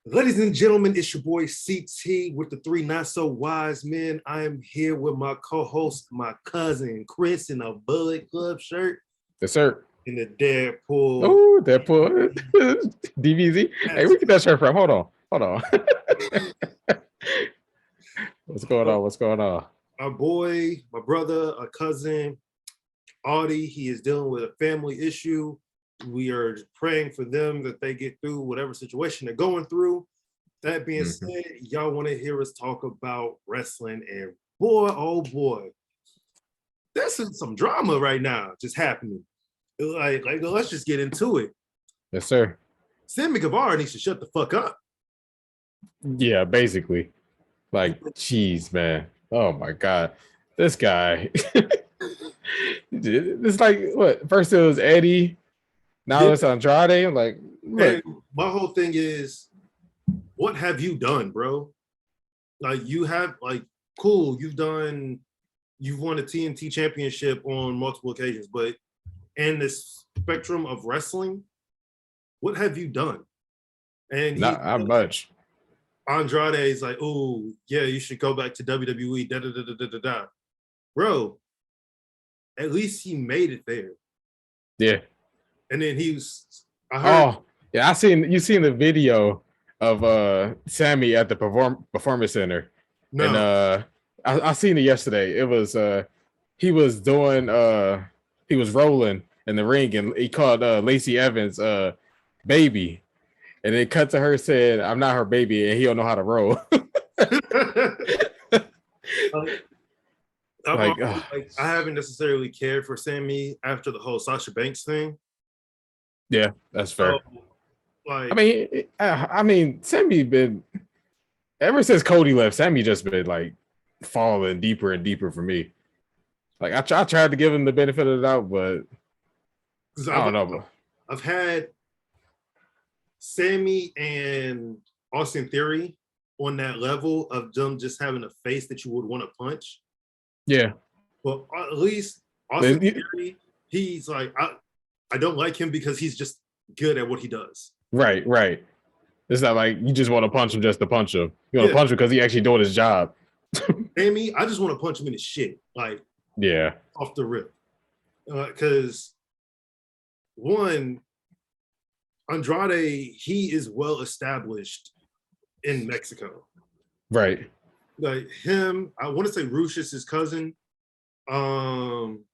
Ladies and gentlemen, it's your boy CT with the three not so wise men. I am here with my co-host, my cousin Chris, in a Bullet Club shirt. Yes, sir. In the Deadpool. Oh, Deadpool. DVZ. Hey, we get that shirt from. Hold on. What's going on? What's going on? Our boy, my brother, a cousin, Audie, he is dealing with a family issue. We are praying for them that they get through whatever situation they're going through. That being said, y'all want to hear us talk about wrestling, and boy, oh boy, there's some drama right now just happening. Like let's just get into it. Yes, sir. Sammy Guevara needs to shut the fuck up. Yeah, basically. Like, jeez, man. Oh my God. This guy. It's like, what? First it was Eddie. Now it's Andrade. Like, look. And my whole thing is, what have you done, bro? Like, you have, like, cool, you've won a TNT championship on multiple occasions, but in this spectrum of wrestling, what have you done? And not much. Andrade is like, oh, yeah, you should go back to WWE, da-da-da-da-da-da. Bro, at least he made it there. Yeah. And then you seen the video of Sammy at the Performance Center. No. And I seen it yesterday. It was he was rolling in the ring and he called Lacey Evans baby. And it cut to her said, "I'm not her baby," and he don't know how to roll. I haven't necessarily cared for Sammy after the whole Sasha Banks thing. Yeah, that's fair. I mean, Sammy been ever since Cody left. Sammy just been like falling deeper and deeper for me. Like I tried to give him the benefit of the doubt, but I don't know. I've had Sammy and Austin Theory on that level of them just having a face that you would want to punch. Yeah. But at least Austin Theory, he's like, I don't like him because he's just good at what he does. Right. It's not like you just want to punch him just to punch him. You want to punch him because he actually doing his job. Sammy, I just want to punch him in his shit. Like, yeah. Off the rip. Because one, Andrade, he is well established in Mexico. Right. Like him, I want to say Rush's his cousin. Dragon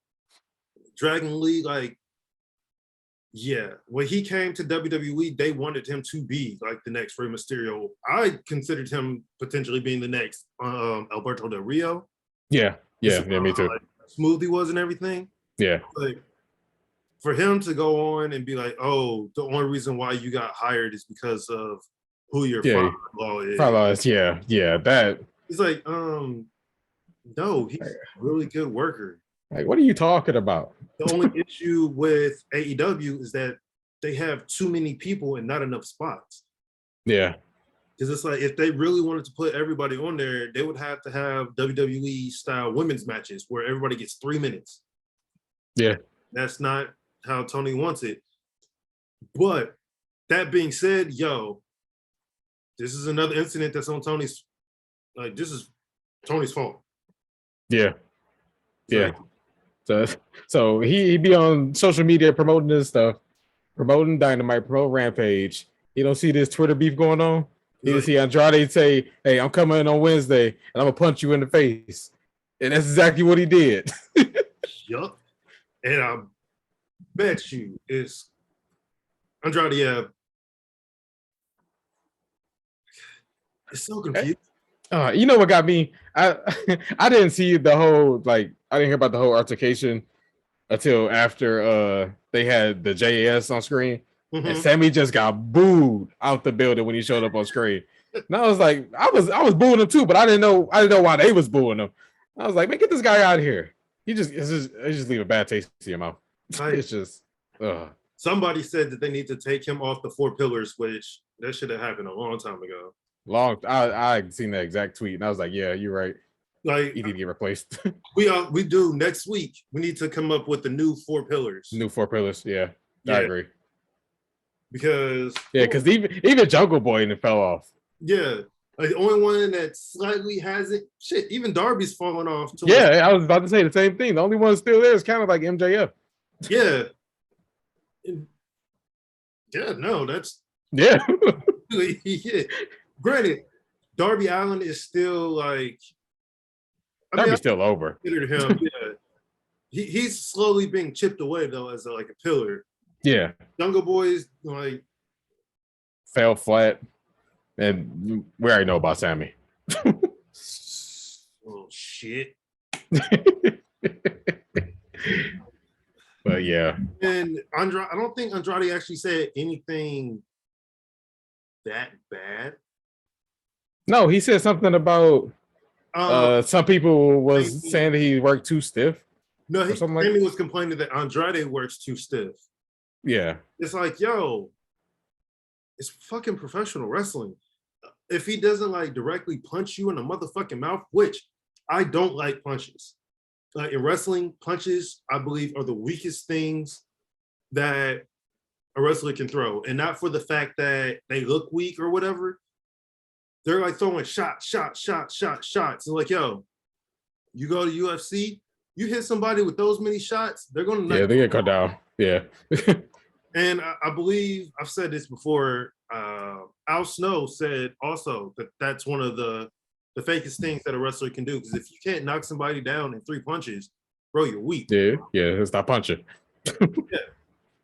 Lee, like, yeah, when he came to WWE, they wanted him to be like the next Rey Mysterio. I considered him potentially being the next Alberto Del Rio. Yeah, me too. Like, smooth he was and everything. Yeah. Like, for him to go on and be like, oh, the only reason why you got hired is because of who your father-in-law is. Father-in-law is, yeah, that. He's like, no, he's a really good worker. Like, what are you talking about? The only issue with AEW is that they have too many people and not enough spots. Yeah. Because it's like, if they really wanted to put everybody on there, they would have to have WWE-style women's matches where everybody gets 3 minutes. Yeah. That's not how Tony wants it. But that being said, this is another incident that's on Tony's, like, this is Tony's fault. Yeah. Yeah. So he be on social media promoting this stuff, promoting Dynamite, promoting Rampage. You don't see this Twitter beef going on? You don't see Andrade say, "Hey, I'm coming in on Wednesday and I'm gonna punch you in the face." And that's exactly what he did. Yup. And I bet you it's Andrade. It's so confusing. You know what got me? I didn't see the whole, like, I didn't hear about the whole altercation until after they had the JAS on screen. And Sammy just got booed out the building when he showed up on screen. And I was like, I was booing him too, but I didn't know why they was booing him. I was like, man, get this guy out of here. It just leave a bad taste in your mouth. It's just somebody said that they need to take him off the 4 pillars, which that should have happened a long time ago. I seen that exact tweet and I was like, yeah, you're right. Like, he need to get replaced. we do next week. We need to come up with the new 4 pillars. New 4 pillars, yeah. I agree. because because even Jungle Boy and it fell off. Yeah, like the only one that slightly hasn't. Shit, even Darby's falling off. Yeah, I was about to say the same thing. The only one still there is kind of like MJF. Yeah. Yeah, no, that's yeah. yeah. Granted, Darby Allin is still like. Darby's still over. Considered him, yeah. He's slowly being chipped away though as like a pillar. Yeah. Jungle Boy's like fell flat, and we already know about Sammy. Oh shit. But yeah. And Andrade, I don't think Andrade actually said anything that bad. No, he said something about some people was saying that he worked too stiff. No, Sammy was complaining that Andrade works too stiff. Yeah. It's like, yo, it's fucking professional wrestling. If he doesn't like directly punch you in the motherfucking mouth, which I don't like punches. Like in wrestling, punches, I believe, are the weakest things that a wrestler can throw. And not for the fact that they look weak or whatever. They're like throwing shots. And like, yo, you go to UFC, you hit somebody with those many shots, they're going to... Yeah, they get cut down. Yeah. And I believe, I've said this before, Al Snow said also that that's one of the fakest things that a wrestler can do. Because if you can't knock somebody down in 3 punches, bro, you're weak. Yeah, stop punching. Yeah.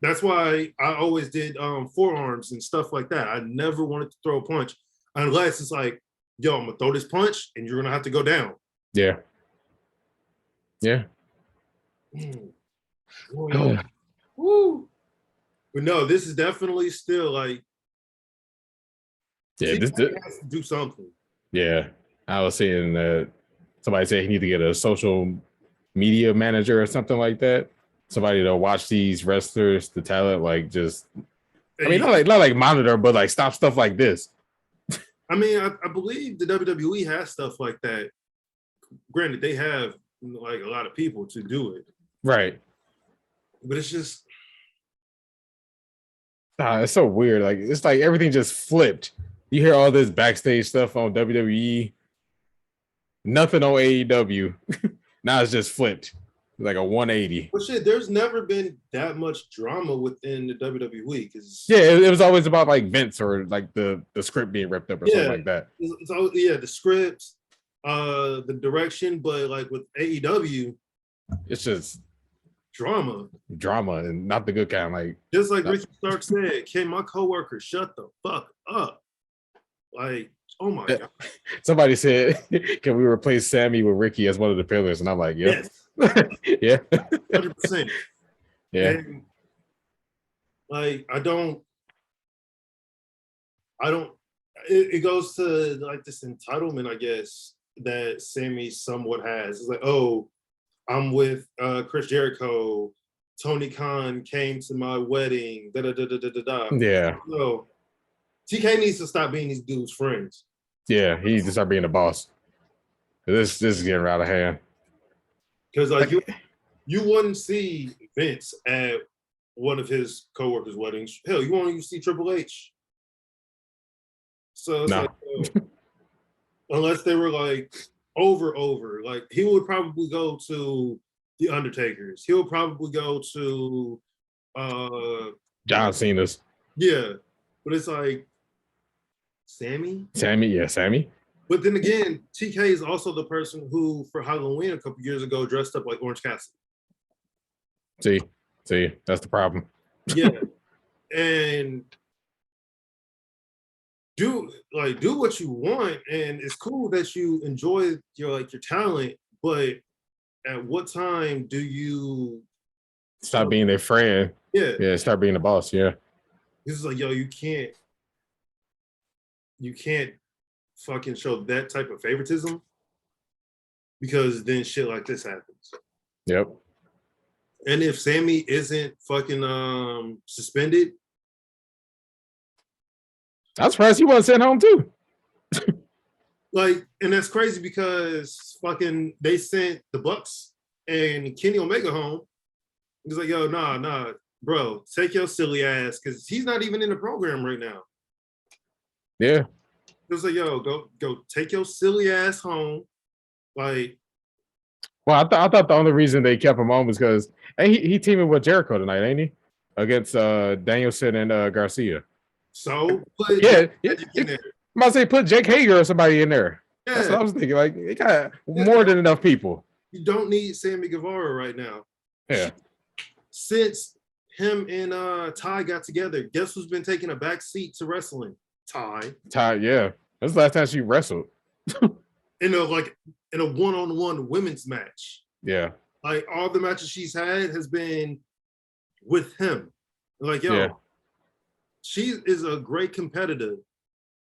That's why I always did forearms and stuff like that. I never wanted to throw a punch unless it's like, yo, I'm gonna throw this punch and you're gonna have to go down. Yeah. Yeah. Woo. But no, this is definitely still like, yeah, this has to do something. Yeah, I was seeing that somebody said he need to get a social media manager or something like that. Somebody to watch these wrestlers, the talent, like just, I mean, not like monitor, but like stop stuff like this. I mean, I believe the WWE has stuff like that. Granted, they have like a lot of people to do it. Right. But it's just... it's so weird. Like, it's like everything just flipped. You hear all this backstage stuff on WWE, nothing on AEW. Now it's just flipped. Like a 180. Well, shit, there's never been that much drama within the WWE. Yeah, it was always about like Vince or like the script being ripped up or something like that. It's always, the scripts, the direction, but like with AEW, it's just drama and not the good kind. Like, just like Ricky Stark said, can my coworker shut the fuck up? Like, oh my god. Somebody said, can we replace Sammy with Ricky as one of the pillars? And I'm like, yes. Yeah. 100%. Yeah. And, like, I don't it goes to like this entitlement, I guess, that Sammy somewhat has. It's like, oh, I'm with Chris Jericho, Tony Khan came to my wedding, Yeah. So TK needs to stop being these dudes' friends. Yeah, he needs to start being a boss. This is getting out of hand. Because like you wouldn't see Vince at one of his coworkers' weddings. Hell, you won't even see Triple H. So it's no. like, unless they were like over, like he would probably go to the Undertakers. He'll probably go to John Cena's. Yeah, but it's like Sammy. But then again, TK is also the person who, for Halloween a couple years ago, dressed up like Orange Cassidy. See, that's the problem. Yeah, and do what you want, and it's cool that you enjoy your talent, but at what time do you stop being their friend? Yeah, start being the boss. Yeah, this is like, yo, you can't fucking show that type of favoritism, because then shit like this happens. Yep. And if Sammy isn't fucking suspended, I'm surprised he wasn't sent home too. Like, and that's crazy because fucking they sent the Bucks and Kenny Omega home. He's like, yo, nah, bro, take your silly ass, because he's not even in the program right now. Yeah. It was like, yo, go take your silly ass home. Like, well, I thought the only reason they kept him on was because he teaming with Jericho tonight, ain't he? Against Danielson and Garcia. So put yeah, in there. I might say put Jake Hager or somebody in there. Yeah. That's what I was thinking. Like, it got more than enough people. You don't need Sammy Guevara right now. Yeah. Since him and Ty got together, guess who's been taking a back seat to wrestling? Ty, yeah. That's the last time she wrestled. in a one-on-one women's match. Yeah. Like, all the matches she's had has been with him. Like, yo, she is a great competitor.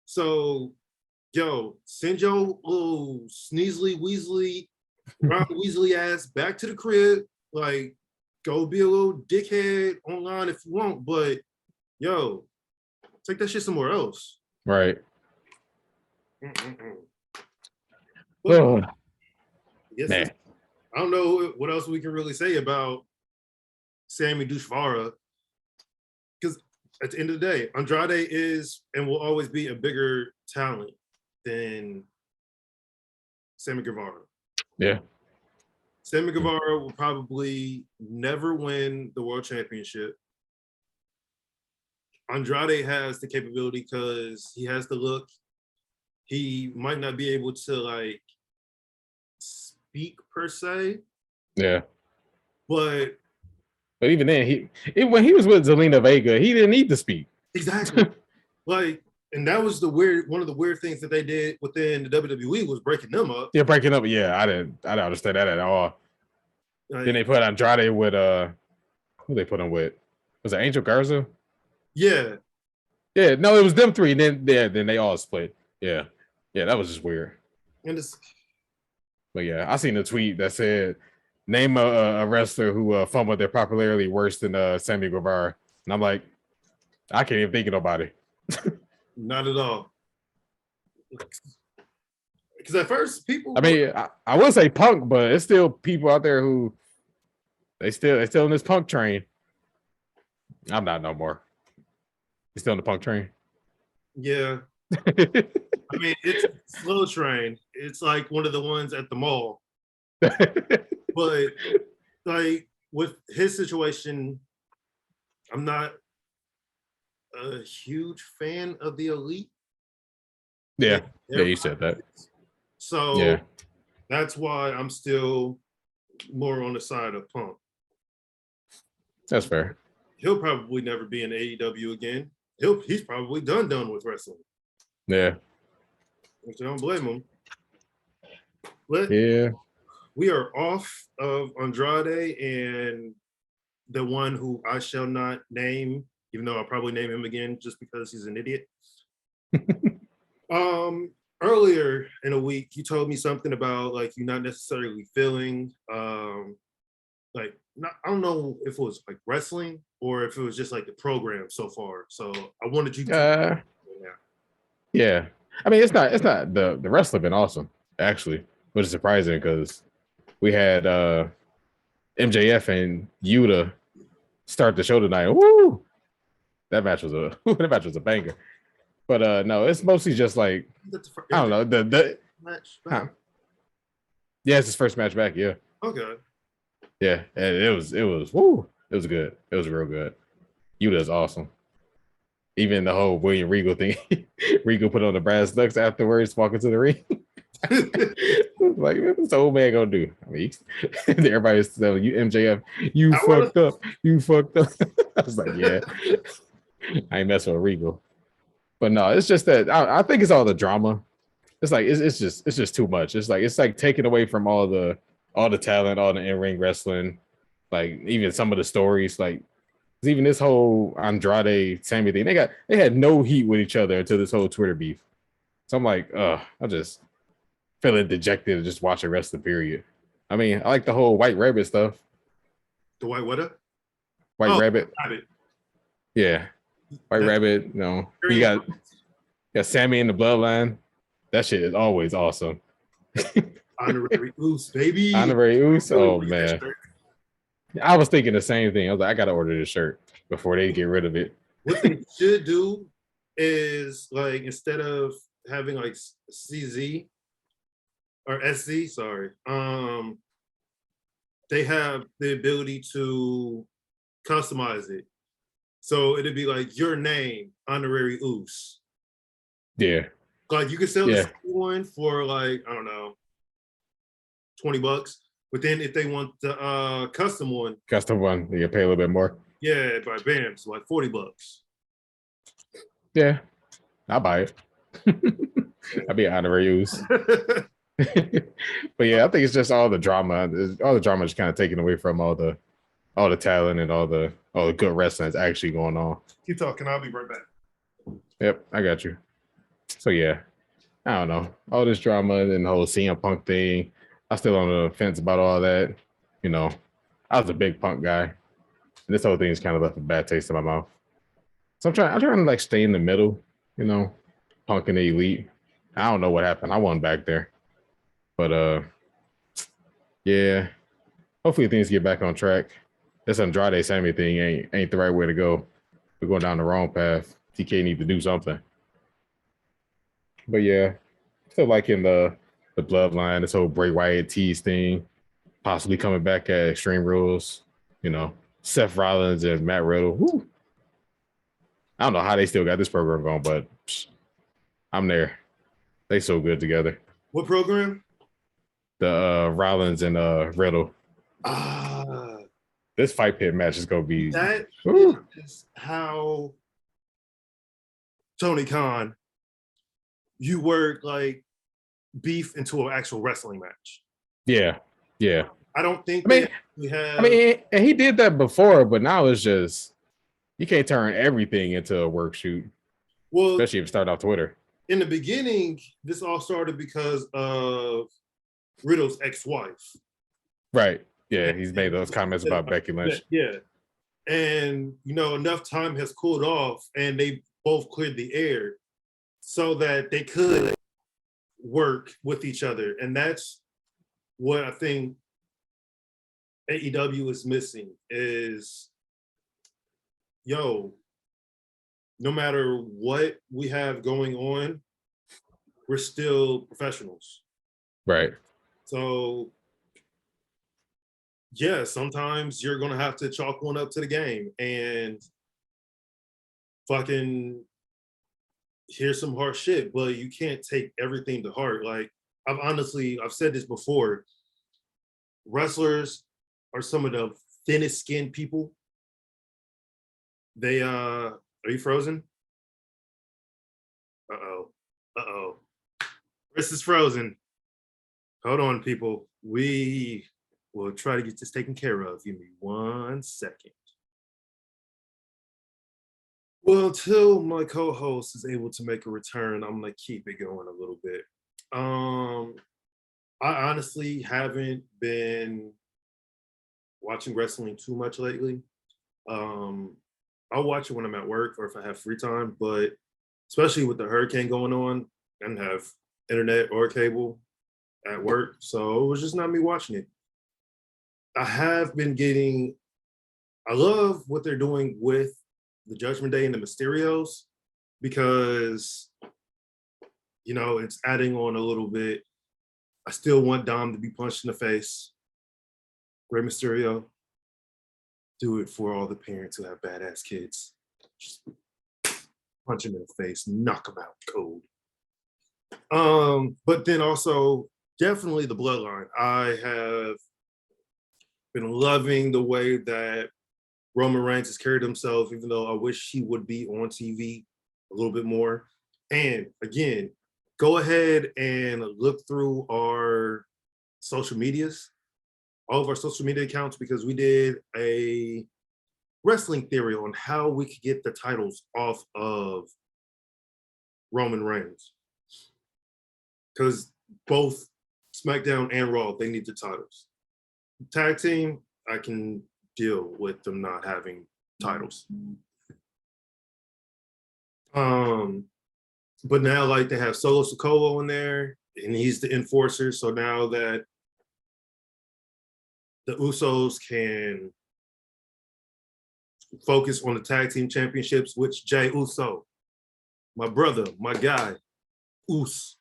So, yo, send your little sneezely Weasley, Ron Weasley ass back to the crib. Like, go be a little dickhead online if you want, but yo, take that shit somewhere else. Right. But, I don't know what else we can really say about Sammy Guevara, because at the end of the day, Andrade is and will always be a bigger talent than Sammy Guevara. Yeah. Sammy Guevara will probably never win the world championship. Andrade has the capability because he has the look. He might not be able to like speak per se. Yeah. But even then, when he was with Zelina Vega, he didn't need to speak. Exactly. Like, and that was one of the weird things that they did within the WWE was breaking them up. Yeah, breaking up. Yeah, I didn't understand that at all. Like, then they put Andrade with who they put him with? Was it Angel Garza? Yeah. Yeah, no, it was them three. And then they all split. Yeah. Yeah, that was just weird. But yeah, I seen a tweet that said, name a wrestler who fumbled their popularity worse than Sammy Guevara. And I'm like, I can't even think of nobody. Not at all. Because at first people, I mean, I will say Punk, but it's still people out there who they still in this Punk train. I'm not no more. You still in the Punk train? Yeah. I mean, it's a slow train. It's like one of the ones at the mall. But like with his situation, I'm not a huge fan of the Elite. Yeah, you said that. So yeah, that's why I'm still more on the side of Punk. That's fair. He'll probably never be in AEW again. He's probably done with wrestling. Yeah. Which I don't blame him. But yeah, we are off of Andrade and the one who I shall not name, even though I'll probably name him again just because he's an idiot. Earlier in a week, you told me something about like you not necessarily feeling like I don't know if it was like wrestling or if it was just like the program so far. So I wanted you to yeah. I mean, it's not the wrestler been awesome, actually, which is surprising because we had MJF and Yuta start the show tonight. Woo! That match was a banger. But no, it's mostly just like I don't know the match. Yeah, it's his first match back. Yeah. Okay. Yeah, and it was woo. It was good. It was real good. Yuta's awesome. Even the whole William Regal thing. Regal put on the brass knucks afterwards, walking to the ring. Like, what's the old man gonna do? I mean, everybody's telling you, MJF, you fucked up. You fucked up. I was like, yeah, I ain't messing with Regal. But no, it's just that I think it's all the drama. It's like it's just too much. It's like taking away from all the talent, all the in-ring wrestling, like even some of the stories, like even this whole Andrade Sammy thing. They had no heat with each other until this whole Twitter beef. So I'm like, I just feeling dejected to just watch the rest of the period. I mean, I like the whole White Rabbit stuff. The White what? White Rabbit. Yeah. White Rabbit, you know. You got Sammy in the bloodline. That shit is always awesome. Honorary Oos, baby. Honorary Oos. Oh man. I was thinking the same thing. I was like, I gotta order this shirt. before they get rid of it. What they should do is like instead of having like CZ or SZ, sorry, they have the ability to customize it. So it'd be like your name, honorary Oos. Yeah. Like you could sell the Yeah. same one for like, I don't know, $20. But then if they want the custom one, you pay a little bit more. yeah, by bam, so like $40. Yeah, I'll buy it. I'll be honorary use. But yeah, I think it's just all the drama. All the drama is kind of taken away from all the talent and all the good wrestling that's actually going on. Keep talking. I'll be right back. Yep, I got you. So yeah, I don't know. All this drama and the whole CM Punk thing. I'm still on the fence about all that. You know, I was a big Punk guy. And this whole thing has kind of left a bad taste in my mouth. So I'm trying to like stay in the middle, you know, Punk and the Elite. I don't know what happened. I wasn't back there. But yeah. Hopefully things get back on track. This Andrade Sammy thing ain't the right way to go. We're going down the wrong path. TK need to do something. But yeah, still liking the bloodline, this whole Bray Wyatt tease thing, possibly coming back at Extreme Rules, you know, Seth Rollins and Matt Riddle. Woo. I don't know how they still got this program going, but I'm there. They so good together. What program? The Rollins and Riddle. Ah, this Fight Pit match is gonna be that is how Tony Khan, you work like beef into an actual wrestling match. Yeah. I don't think we have. And he did that before, but now it's just you can't turn everything into a work shoot. Well, especially if you start off Twitter. In the beginning, this all started because of Riddle's ex-wife. Right. Yeah, he's made those comments about Becky Lynch. Yeah. And, you know, enough time has cooled off and they both cleared the air so that they could work with each other. And that's what I think AEW is missing is, no matter what we have going on, we're still professionals. Right. So yeah, sometimes you're gonna have to chalk one up to the game and fucking hear some harsh shit, but you can't take everything to heart. Like I've said this before, wrestlers are some of the thinnest skinned people. They are you frozen? Uh-oh. Chris is frozen. Hold on, people. We will try to get this taken care of. Give me 1 second. Well, until my co-host is able to make a return, I'm gonna keep it going a little bit. I honestly haven't been watching wrestling too much lately. I'll watch it when I'm at work or if I have free time, but especially with the hurricane going on, I didn't have internet or cable at work, so it was just not me watching it. I love what they're doing with the Judgment Day and the Mysterios because, you know, it's adding on a little bit. I still want Dom to be punched in the face. Rey Mysterio, do it for all the parents who have badass kids. Just punch him in the face, knock him out cold. But then also, definitely the bloodline. I have been loving the way that Roman Reigns has carried himself, even though I wish he would be on TV a little bit more. And again, go ahead and look through our social medias, all of our social media accounts, because we did a wrestling theory on how we could get the titles off of Roman Reigns. Because both SmackDown and Raw, they need the titles. Tag team, I can deal with them not having titles. But now, like, they have Solo Sikoa in there, and he's the enforcer. So now that the Usos can focus on the tag team championships, which Jay Uso, my brother, my guy, Us.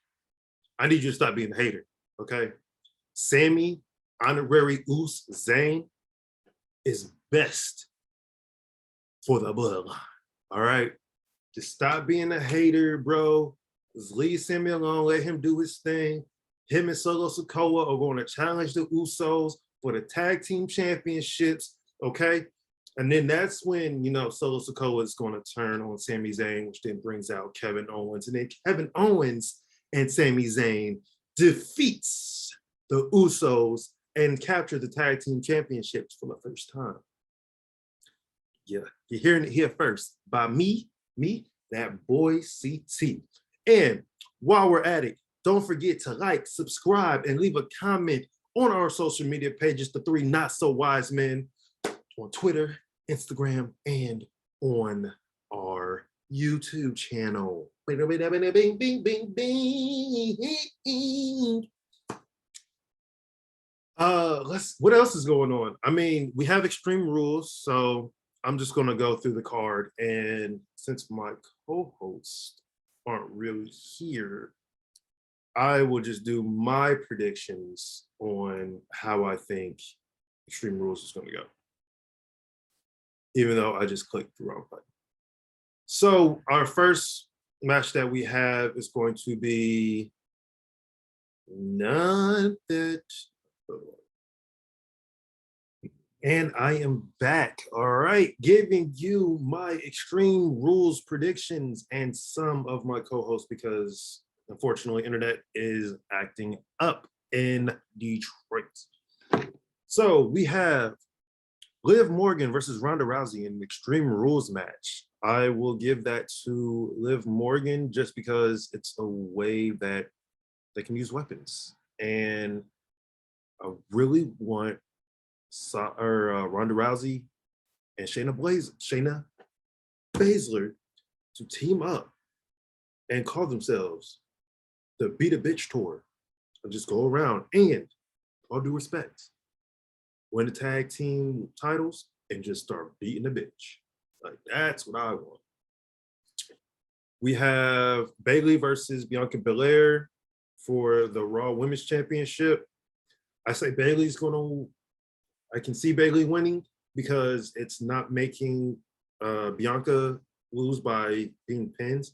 I need you to stop being a hater, okay? Sammy, honorary Us Zane, is best for the bloodline. All right? Just stop being a hater, bro. Just leave Sammy alone. Let him do his thing. Him and Solo Sikoa are going to challenge the Usos for the tag team championships, okay? And then that's when, Solo Sikoa is going to turn on Sami Zayn, which then brings out Kevin Owens. And then Kevin Owens and Sami Zayn defeats the Usos and capture the tag team championships for the first time. Yeah, you're hearing it here first by me, that boy CT. And while we're at it, don't forget to like, subscribe, and leave a comment on our social media pages, the three not so wise men, on Twitter, Instagram, and on our YouTube channel. Bing, bing, bing, bing. What else is going on? I mean, we have Extreme Rules, so I'm just gonna go through the card, and since my co-hosts aren't really here, I will just do my predictions on how I think Extreme Rules is gonna go, even though I just clicked the wrong button. So our first match that we have is going to be none that. And I am back, all right, giving you my Extreme Rules predictions and some of my co-hosts because, unfortunately, internet is acting up in Detroit. So we have Liv Morgan versus Ronda Rousey in an Extreme Rules match. I will give that to Liv Morgan just because it's a way that they can use weapons. And I really want Ronda Rousey and Shayna Baszler to team up and call themselves the Beat a Bitch Tour and just go around and, all due respect, win the tag team titles and just start beating a bitch. Like, that's what I want. We have Bayley versus Bianca Belair for the Raw Women's Championship. I say Bayley's I can see Bayley winning because it's not making Bianca lose by being pinned.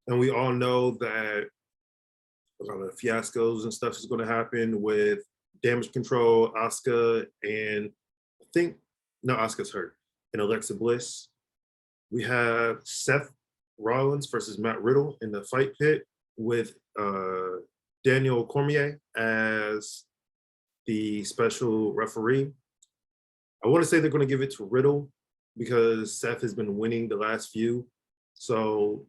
And we all know that a lot of fiascos and stuff is going to happen with Damage Control, Asuka, and Asuka's hurt, and Alexa Bliss. We have Seth Rollins versus Matt Riddle in the fight pit with Daniel Cormier as the special referee. I want to say they're going to give it to Riddle because Seth has been winning the last few. So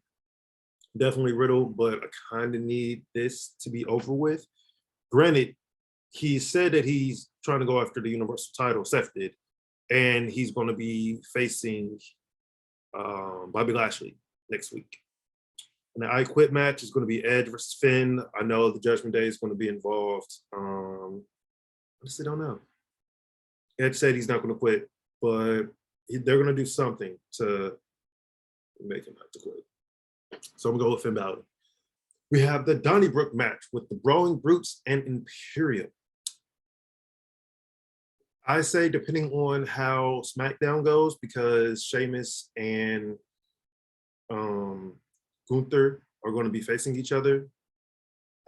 definitely Riddle, but I kind of need this to be over with. Granted, he said that he's trying to go after the Universal title, Seth did, and he's going to be facing Bobby Lashley next week. And the I Quit match is going to be Edge versus Finn. I know the Judgment Day is going to be involved. I honestly don't know. Edge said he's not going to quit, but they're going to do something to make him have to quit. So I'm going to go with Finn Balor. We have the Donnybrook match with the Brawling Brutes and Imperium. I say depending on how SmackDown goes, because Sheamus and Gunther are going to be facing each other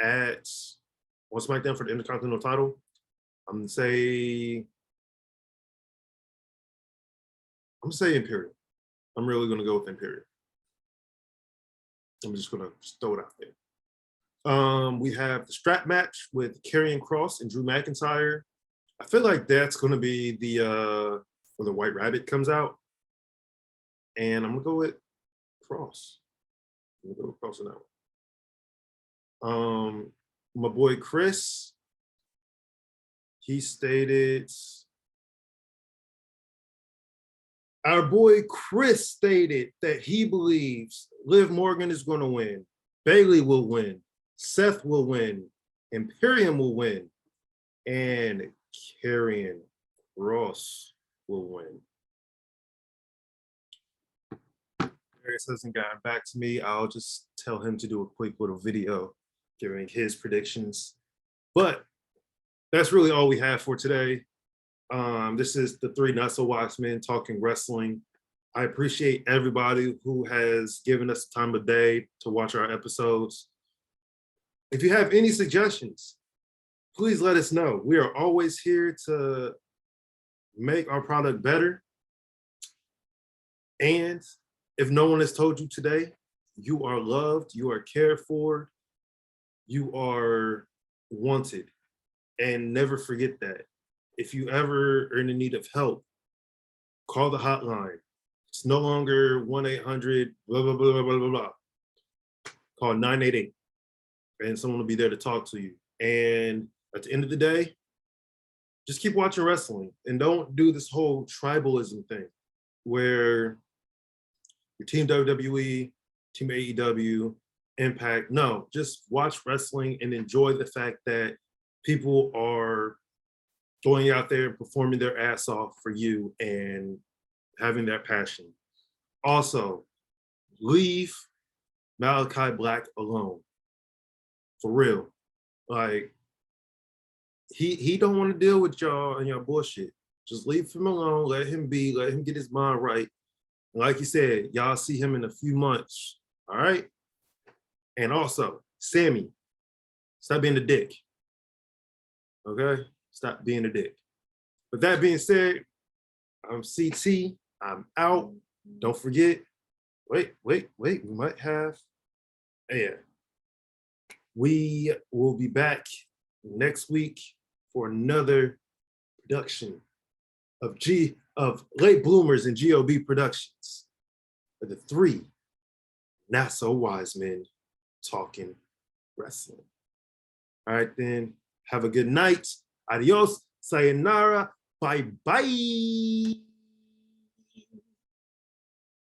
on SmackDown for the Intercontinental title. I'm going to say Imperium. I'm really going to go with Imperium. I'm just going to throw it out there. We have the strap match with Karrion Kross and Drew McIntyre. I feel like that's going to be where the White Rabbit comes out. And I'm going to go with Kross. I'm going to go with Kross on that one. My boy Chris, he stated, our boy Chris stated that he believes Liv Morgan is going to win, Bayley will win, Seth will win, Imperium will win, and Karrion Kross will win. Darius hasn't gotten back to me. I'll just tell him to do a quick little video giving his predictions. But that's really all we have for today. This is the three not so wise men talking wrestling. I appreciate everybody who has given us time of day to watch our episodes. If you have any suggestions, please let us know. We are always here to make our product better. And if no one has told you today, you are loved, you are cared for, you are wanted. And never forget that. If you ever are in need of help, call the hotline. It's no longer 1-800, blah, blah, blah, blah, blah, blah, blah. Call 988, and someone will be there to talk to you. And at the end of the day, just keep watching wrestling and don't do this whole tribalism thing where your team WWE, team AEW, Impact. No, just watch wrestling and enjoy the fact that people are going out there and performing their ass off for you and having that passion. Also, leave Malachi Black alone. For real. Like, he don't want to deal with y'all and your bullshit. Just leave him alone, let him be, let him get his mind right. And like you said, y'all see him in a few months. All right? And also, Sammy, stop being a dick. Okay? Stop being a dick. With that being said, I'm CT. I'm out. Don't forget. Wait. We might have. Yeah. We will be back next week for another production of Late Bloomers and GOB Productions. For the three not so wise men talking wrestling. All right, then. Have a good night. Adios. Sayonara. Bye-bye.